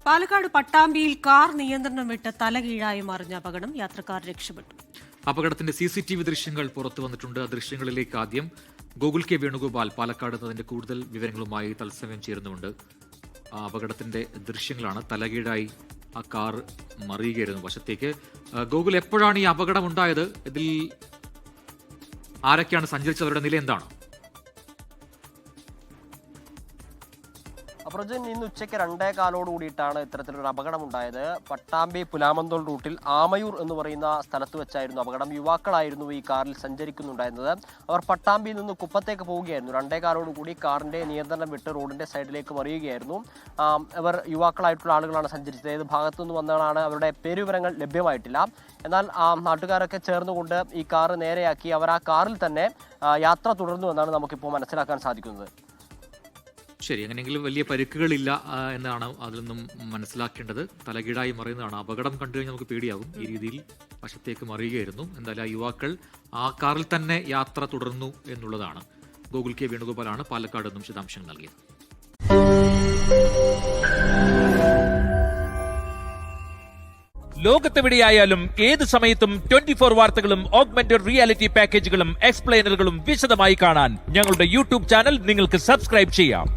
Palakkad പട്ടാമ്പിയിൽ car നിയന്ത്രണം വിട്ട് തലകീഴായി മറിഞ്ഞ അപകടം. യാത്രക്കാർ രക്ഷപ്പെട്ടു. അപകടത്തിന്റെ CCTV ദൃശ്യങ്ങൾ പുറത്തു വന്നിട്ടുണ്ട്. ആ ദൃശ്യങ്ങളിലേക്ക് ആദ്യം ഗോകുൽ കെ വേണുഗോപാൽ പാലക്കാട് അതിന്റെ കൂടുതൽ വിവരങ്ങളുമായി തത്സമയം ചേരുന്നുണ്ട്. ആ അപകടത്തിന്റെ ദൃശ്യങ്ങളാണ്. തലകീഴായി ആ കാർ മറിയുകയായിരുന്നു വശത്തേക്ക്. ഗോകുൽ, എപ്പോഴാണ് ഈ അപകടം ഉണ്ടായത്? ഇതിൽ ആരൊക്കെയാണ് സഞ്ചരിച്ചവരുടെ നില എന്താണ്? അപ്രജൻ ഇന്ന് ഉച്ചയ്ക്ക് 2:15 കൂടിയിട്ടാണ് ഇത്തരത്തിലൊരു അപകടം ഉണ്ടായത്. പട്ടാമ്പി പുലാമന്തോൾ റൂട്ടിൽ ആമയൂർ എന്ന് പറയുന്ന സ്ഥലത്ത് വെച്ചായിരുന്നു അപകടം. യുവാക്കളായിരുന്നു ഈ കാറിൽ സഞ്ചരിക്കുന്നുണ്ടായിരുന്നത്. അവർ പട്ടാമ്പിയിൽ നിന്ന് കുപ്പത്തേക്ക് പോവുകയായിരുന്നു. 2:15 കൂടി കാറിന്റെ നിയന്ത്രണം വിട്ട് റോഡിന്റെ സൈഡിലേക്ക് മറിയുകയായിരുന്നു. അവർ യുവാക്കളായിട്ടുള്ള ആളുകളാണ് സഞ്ചരിച്ചത്. ഏത് ഭാഗത്തു നിന്ന് വന്നതാണ് അവരുടെ പേരുവിവരങ്ങൾ ലഭ്യമായിട്ടില്ല. എന്നാൽ നാട്ടുകാരൊക്കെ ചേർന്നുകൊണ്ട് ഈ കാറ് നേരെയാക്കി അവർ ആ കാറിൽ തന്നെ യാത്ര തുടർന്നു എന്നാണ് നമുക്കിപ്പോൾ മനസ്സിലാക്കാൻ സാധിക്കുന്നത്. ശരി, അങ്ങനെയെങ്കിലും വലിയ പരിക്കുകളില്ല എന്നാണ് അതിൽ നിന്നും മനസ്സിലാക്കേണ്ടത്. തലകീഴായി മറിയുന്നതാണ്. അപകടം കണ്ടു കഴിഞ്ഞാൽ നമുക്ക് പേടിയാകും. ഈ രീതിയിൽ വശത്തേക്ക് മറിയുകയായിരുന്നു. എന്തായാലും ആ യുവാക്കൾ ആ കാറിൽ തന്നെ യാത്ര തുടർന്നു എന്നുള്ളതാണ്. ഗോകുൽ കെ വേണുഗോപാലാണ് പാലക്കാട് നിന്നും വിശദാംശങ്ങൾ നൽകിയത്. ലോകത്തെവിടെയായാലും ഏത് സമയത്തും 24 വാർത്തകളും ഓഗ്മെന്റഡ് റിയാലിറ്റി പാക്കേജുകളും എക്സ്പ്ലെയിനറുകളും വിശദമായി കാണാൻ ഞങ്ങളുടെ YouTube ചാനൽ നിങ്ങൾക്ക് സബ്സ്ക്രൈബ് ചെയ്യാം.